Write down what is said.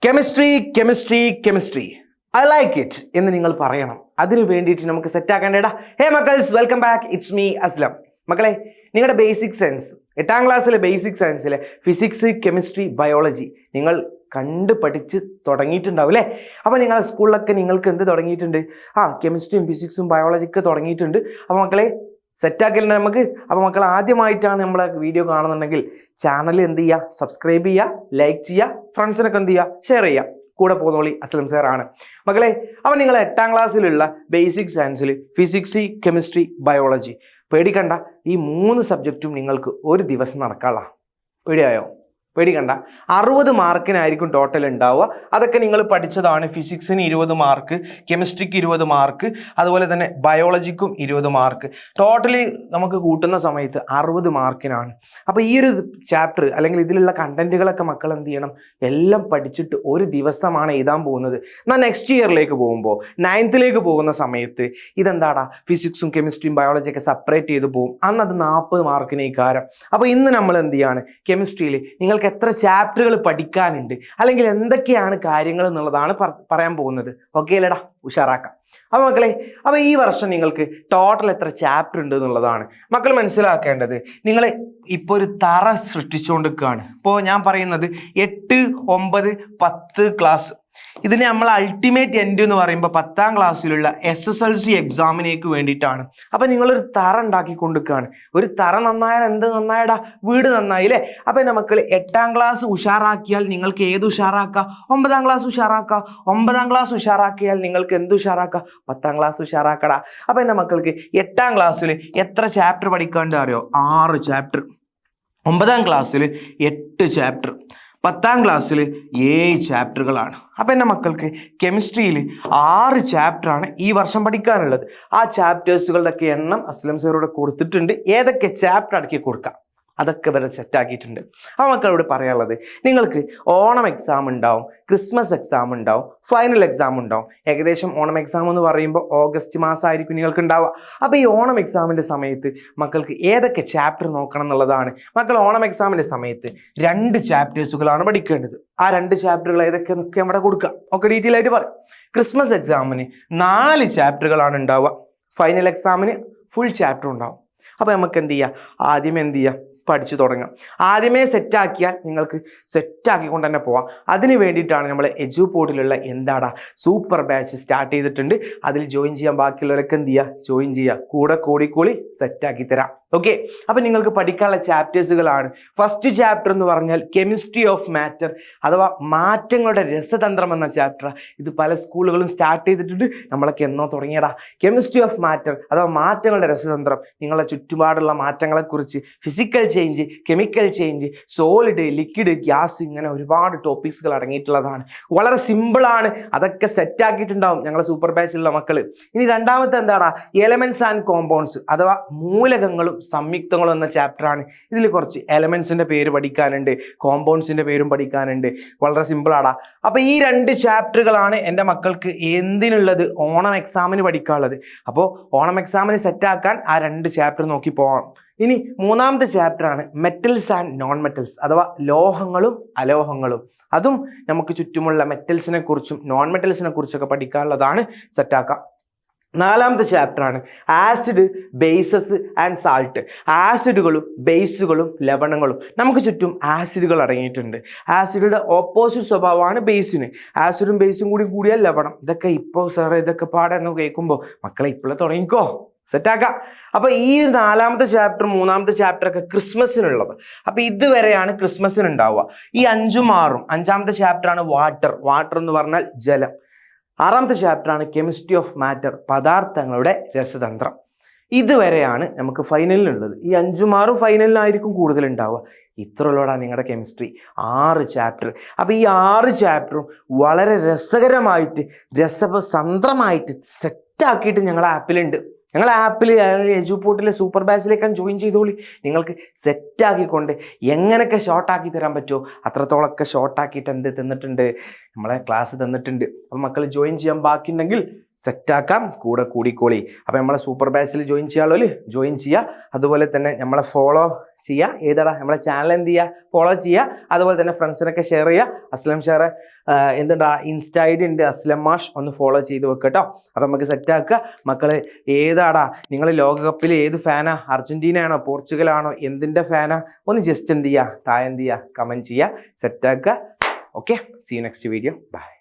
Chemistry chemistry chemistry I like it എന്ന് നിങ്ങൾ പറയണം. അതിനു വേണ്ടിയിട്ട് നമുക്ക് സെറ്റ് ആക്കേണ്ടടാ. ഹേ മക്കൾസ്, welcome back. It's me Aslam. മക്കളെ, നിങ്ങളുടെ ബേസിക് സയൻസ് 8ാം ക്ലാസ്സിലെ ബേസിക് സയൻസിലെ ഫിസിക്സ്, കെമിസ്ട്രി, ബയോളജി നിങ്ങൾ കണ്ട് പഠിച്ച് തുടങ്ങിയിട്ടുണ്ടാവും അല്ലേ? അപ്പോൾ നിങ്ങളുടെ സ്കൂളിലൊക്കെ നിങ്ങൾക്ക് എന്ത് തുടങ്ങിയിട്ടുണ്ട്? കെമിസ്ട്രിയും ഫിസിക്സും ബയോളജിയൊക്കെ തുടങ്ങിയിട്ടുണ്ട്. അപ്പോൾ മക്കളെ സെറ്റാക്കലുണ്ട് നമുക്ക്. അപ്പോൾ മക്കൾ ആദ്യമായിട്ടാണ് നമ്മളെ വീഡിയോ കാണുന്നുണ്ടെങ്കിൽ ചാനൽ എന്ത് ചെയ്യുക? സബ്സ്ക്രൈബ് ചെയ്യുക, ലൈക്ക് ചെയ്യുക, ഫ്രണ്ട്സിനൊക്കെ എന്ത് ചെയ്യുക? ഷെയർ ചെയ്യുക. കൂടെ പോകുന്നോളി അസ്ലം സാർ ആണ് മക്കളെ. അപ്പോൾ നിങ്ങൾ 8ാം ക്ലാസ്സിലുള്ള ബേസിക് സയൻസിൽ ഫിസിക്സ്, കെമിസ്ട്രി, ബയോളജി പേടിക്കണ്ട. ഈ 3 സബ്ജക്റ്റും നിങ്ങൾക്ക് ഒരു ദിവസം നടക്കാനുള്ള. പേടിയായോ? പേടിക്കണ്ട. 60 മാർക്കിനായിരിക്കും ടോട്ടൽ ഉണ്ടാവുക. അതൊക്കെ നിങ്ങൾ പഠിച്ചതാണ്. ഫിസിക്സിന് 20 മാർക്ക്, കെമിസ്ട്രിക്ക് 20 മാർക്ക്, അതുപോലെ തന്നെ ബയോളജിക്കും 20 മാർക്ക്. ടോട്ടലി നമുക്ക് കൂട്ടുന്ന സമയത്ത് 60 മാർക്കിനാണ്. അപ്പോൾ ഈ ഒരു ചാപ്റ്റർ അല്ലെങ്കിൽ ഇതിലുള്ള കണ്ടന്റുകളൊക്കെ മക്കൾ എന്ത് ചെയ്യണം? എല്ലാം പഠിച്ചിട്ട് ഒരു ദിവസമാണ് എഴുതാൻ പോകുന്നത്. എന്നാൽ നെക്സ്റ്റ് ഇയറിലേക്ക് പോകുമ്പോൾ 9th പോകുന്ന സമയത്ത് ഇതെന്താടാ, ഫിസിക്സും കെമിസ്ട്രിയും ബയോളജിയൊക്കെ സെപ്പറേറ്റ് ചെയ്ത് പോകും. അന്ന് അത് 40 മാർക്കിനേക്കാരം. അപ്പോൾ ഇന്ന് നമ്മൾ എന്ത് ചെയ്യാണ്? കെമിസ്ട്രിയിൽ നിങ്ങൾക്ക് എത്ര ചാപ്റ്ററുകൾ പഠിക്കാനുണ്ട് അല്ലെങ്കിൽ എന്തൊക്കെയാണ് കാര്യങ്ങൾ എന്നുള്ളതാണ് പറയാൻ പോകുന്നത്. ഓക്കെ അല്ലേടാ? ഉഷാറാക്കാം. അപ്പോൾ മക്കളെ, അപ്പോൾ ഈ വർഷം നിങ്ങൾക്ക് ടോട്ടൽ എത്ര ചാപ്റ്റർ ഉണ്ട് എന്നുള്ളതാണ് മക്കൾ മനസ്സിലാക്കേണ്ടത്. നിങ്ങൾ ഇപ്പോൾ ഒരു തറ സൃഷ്ടിച്ചുകൊണ്ടിരിക്കുകയാണ്. ഇപ്പോൾ ഞാൻ പറയുന്നത് 8, 9, 10 ക്ലാസ്. ഇതിന് നമ്മൾ അൾട്ടിമേറ്റ് എൻഡ് എന്ന് പറയുമ്പോൾ 10ാം ക്ലാസ്സിലുള്ള SSLC എക്സാമിനേക്ക് വേണ്ടിയിട്ടാണ്. അപ്പം നിങ്ങളൊരു തറ ഉണ്ടാക്കിക്കൊണ്ടിരിക്കുകയാണ്. ഒരു തറ നന്നായാൽ എന്ത് നന്നായടാ? വീട് നന്നായില്ലേ? അപ്പം എൻ്റെ മക്കൾ 8ാം ക്ലാസ് ഉഷാറാക്കിയാൽ നിങ്ങൾക്ക് ഏത് ഉഷാറാക്കാം? 9ാം ക്ലാസ് ഉഷാറാക്കാം. 9ാം ക്ലാസ് ഉഷാറാക്കിയാൽ നിങ്ങൾക്ക് എന്ത് ഉഷാറാക്കാം? 10ാം ക്ലാസ് ഉഷാറാക്കടാ. അപ്പം എൻ്റെ മക്കൾക്ക് 8ാം ക്ലാസ്സിൽ എത്ര ചാപ്റ്റർ പഠിക്കാണ്ട് അറിയോ? 6 ചാപ്റ്റർ. 9ാം ക്ലാസ്സിൽ 8 ചാപ്റ്റർ. 10ാം ക്ലാസ്സിൽ 7 ചാപ്റ്ററുകളാണ്. അപ്പം എൻ്റെ മക്കൾക്ക് കെമിസ്ട്രിയിൽ 6 ചാപ്റ്ററാണ് ഈ വർഷം പഠിക്കാനുള്ളത്. ആ ചാപ്റ്റേഴ്സുകളുടെയൊക്കെ എണ്ണം അസ്ലം സാറോട് കൊടുത്തിട്ടുണ്ട്. ഏതൊക്കെ ചാപ്റ്റർ അടക്കി കൊടുക്കാം അതൊക്കെ വരെ സെറ്റാക്കിയിട്ടുണ്ട്. ആ മക്കളോട് പറയാനുള്ളത്, നിങ്ങൾക്ക് ഓണം എക്സാം ഉണ്ടാവും, ക്രിസ്മസ് എക്സാം ഉണ്ടാവും, ഫൈനൽ എക്സാം ഉണ്ടാവും. ഏകദേശം ഓണം എക്സാം എന്ന് പറയുമ്പോൾ ഓഗസ്റ്റ് മാസമായിരിക്കും നിങ്ങൾക്ക് ഉണ്ടാവുക. അപ്പോൾ ഈ ഓണം എക്സാമിൻ്റെ സമയത്ത് മക്കൾക്ക് ഏതൊക്കെ ചാപ്റ്റർ നോക്കണം എന്നുള്ളതാണ്. മക്കൾ ഓണം എക്സാമിൻ്റെ സമയത്ത് 2 ചാപ്റ്റേഴ്സുകളാണ് പഠിക്കേണ്ടത്. ആ 2 ചാപ്റ്ററുകൾ ഏതൊക്കെ നമുക്ക് അവിടെ കൊടുക്കാം. ഒക്കെ ഡീറ്റെയിൽ ആയിട്ട് പറയും. ക്രിസ്മസ് എക്സാമിന് 4 ചാപ്റ്ററുകളാണ് ഉണ്ടാവുക. ഫൈനൽ എക്സാമിന് ഫുൾ ചാപ്റ്റർ ഉണ്ടാവും. അപ്പോൾ നമുക്ക് എന്ത് ചെയ്യുക? ആദ്യം എന്ത് ചെയ്യുക? പഠിച്ചു തുടങ്ങാം. ആദ്യമേ സെറ്റാക്കിയാൽ നിങ്ങൾക്ക് സെറ്റാക്കിക്കൊണ്ട് തന്നെ പോവാം. അതിന് വേണ്ടിയിട്ടാണ് നമ്മൾ എജുപോർട്ടിലുള്ള എന്താടാ സൂപ്പർ ബാച്ച് സ്റ്റാർട്ട് ചെയ്തിട്ടുണ്ട്. അതിൽ ജോയിൻ ചെയ്യാൻ ബാക്കിയുള്ളവരൊക്കെ എന്ത് ചെയ്യുക? ജോയിൻ ചെയ്യുക. കൂടെ കൂടിക്കൂടി സെറ്റാക്കി തരാം. ഓക്കെ. അപ്പം നിങ്ങൾക്ക് പഠിക്കാനുള്ള ചാപ്റ്റേഴ്സുകളാണ്. ഫസ്റ്റ് ചാപ്റ്റർ എന്ന് പറഞ്ഞാൽ കെമിസ്ട്രി ഓഫ് മാറ്റർ അഥവാ മാറ്റങ്ങളുടെ രസതന്ത്രം എന്ന ചാപ്റ്റർ. ഇത് പല സ്കൂളുകളും സ്റ്റാർട്ട് ചെയ്തിട്ടുണ്ട്. നമ്മളൊക്കെ എന്നോ തുടങ്ങിയടാ. കെമിസ്ട്രി ഓഫ് മാറ്റർ അഥവാ മാറ്റങ്ങളുടെ രസതന്ത്രം. നിങ്ങളുടെ ചുറ്റുപാടുള്ള മാറ്റങ്ങളെക്കുറിച്ച്, physical change, chemical change, solid, liquid, gas, ഇങ്ങനെ ഒരുപാട് ടോപ്പിക്സുകൾ അടങ്ങിയിട്ടുള്ളതാണ്. വളരെ സിമ്പിളാണ്. അതൊക്കെ സെറ്റാക്കിയിട്ടുണ്ടാവും ഞങ്ങളെ സൂപ്പർ ബാച്ചിലുള്ള മക്കൾ. ഇനി രണ്ടാമത്തെ എന്താടാ? എലമെന്റ്സ് ആൻഡ് കോമ്പൗണ്ട്സ് അഥവാ മൂലകങ്ങളും സംയുക്തങ്ങളും എന്ന ചാപ്റ്ററാണ്. ഇതിൽ കുറച്ച് എലമെന്റ്സിന്റെ പേര് പഠിക്കാനുണ്ട്, കോമ്പൗണ്ട്സിന്റെ പേരും പഠിക്കാനുണ്ട്. വളരെ സിമ്പിളാടാ. അപ്പൊ ഈ 2 ചാപ്റ്ററുകളാണ് എൻ്റെ മക്കൾക്ക് എന്തിനുള്ളത്? ഓണം എക്സാമിന് പഠിക്കാനുള്ളത്. അപ്പോൾ ഓണം എക്സാമിന് സെറ്റാക്കാൻ ആ 2 ചാപ്റ്റർ നോക്കി പോകാം. ഇനി 3ാമത്തെ ചാപ്റ്ററാണ് മെറ്റൽസ് ആൻഡ് നോൺ മെറ്റൽസ് അഥവാ ലോഹങ്ങളും അലോഹങ്ങളും. അതും നമുക്ക് ചുറ്റുമുള്ള മെറ്റൽസിനെ കുറിച്ചും നോൺ മെറ്റൽസിനെ കുറിച്ചൊക്കെ പഠിക്കാനുള്ളതാണ്. സെറ്റാക്കാം. 4ാമത്തെ ചാപ്റ്ററാണ് ആസിഡ്, ബേസസ് ആൻഡ് സാൾട്ട്. ആസിഡുകളും ബേസുകളും ലവണങ്ങളും. നമുക്ക് ചുറ്റും ആസിഡുകൾ അടങ്ങിയിട്ടുണ്ട്. ആസിഡുടെ ഓപ്പോസിറ്റ് സ്വഭാവമാണ് ബേസിന്. ആസിഡും ബേസും കൂടിയാൽ ലവണം. ഇതൊക്കെ ഇപ്പോൾ സാറേ ഇതൊക്കെ പാടാന്ന് കേൾക്കുമ്പോൾ മക്കളെ ഇപ്പോഴേ തുടങ്ങിക്കോ, സെറ്റാക്കാം. അപ്പൊ ഈ 4ാമത്തെ ചാപ്റ്റർ 3ാമത്തെ ചാപ്റ്റർ ഒക്കെ ക്രിസ്മസിനുള്ളത്. അപ്പൊ ഇതുവരെയാണ് ക്രിസ്മസിന് ഉണ്ടാവുക. ഈ 5ഉം 6ഉം 5ാമത്തെ ചാപ്റ്ററാണ് വാട്ടർ. വാട്ടർ എന്ന് പറഞ്ഞാൽ ജലം. 6ാമത്തെ ചാപ്റ്ററാണ് കെമിസ്ട്രി ഓഫ് മാറ്റർ പദാർത്ഥങ്ങളുടെ രസതന്ത്രം. ഇതുവരെയാണ് നമുക്ക് ഫൈനലിനുള്ളത്. ഈ 5ഉം 6ഉം ഫൈനലിനായിരിക്കും കൂടുതൽ ഉണ്ടാവുക. ഇത്രയുള്ളതാണ് നിങ്ങളുടെ കെമിസ്ട്രി. 6 ചാപ്റ്റർ. അപ്പോൾ ഈ 6 ചാപ്റ്ററും വളരെ രസകരമായിട്ട് രസതന്ത്രമായിട്ട് സെറ്റാക്കിയിട്ട് ഞങ്ങളുടെ ആപ്പിലുണ്ട്. ഞങ്ങളുടെ ആപ്പിൽ എജുപോർട്ടിലെ സൂപ്പർ ബാച്ചിലേക്കാണ് ജോയിൻ ചെയ്തോളി. നിങ്ങൾക്ക് സെറ്റാക്കിക്കൊണ്ട് എങ്ങനെയൊക്കെ ഷോർട്ടാക്കി തരാൻ പറ്റുമോ അത്രത്തോളമൊക്കെ ഷോർട്ടാക്കിയിട്ട് എന്ത് തന്നിട്ടുണ്ട്? നമ്മളെ ക്ലാസ് തന്നിട്ടുണ്ട്. അപ്പം മക്കൾ ജോയിൻ ചെയ്യാൻ ബാക്കിയുണ്ടെങ്കിൽ സെറ്റാക്കാം. കൂടെ കൂടിക്കോളി. അപ്പം നമ്മളെ സൂപ്പർ ബാച്ചിൽ ജോയിൻ ചെയ്യാനുള്ളവർ ജോയിൻ ചെയ്യുക. അതുപോലെ തന്നെ നമ്മളെ ഫോളോ ചെയ്യുക. ഏതാടാ നമ്മുടെ ചാനൽ എന്ത് ചെയ്യുക, ഫോളോ ചെയ്യുക. അതുപോലെ തന്നെ ഫ്രണ്ട്സിനൊക്കെ ഷെയർ ചെയ്യുക. അസ്ലം ഷെയർ എന്തുണ്ടാ ഇൻസ്റ്റ ID ഉണ്ട് അസ്ലം മാഷ്, ഒന്ന് ഫോളോ ചെയ്ത് വെക്കുക കേട്ടോ. അപ്പം നമുക്ക് സെറ്റാക്കുക. മക്കള് ഏതാടാ നിങ്ങൾ ലോകകപ്പിൽ ഏത് ഫാനാ? അർജന്റീന ആണോ പോർച്ചുഗലാണോ എന്തിൻ്റെ ഫാനാ? ഒന്ന് ജസ്റ്റ് എന്ത് ചെയ്യുക, താഴെ എന്ത് ചെയ്യുക, കമൻറ്റ് ചെയ്യുക. സെറ്റാക്കുക. Okay, see you next video. By.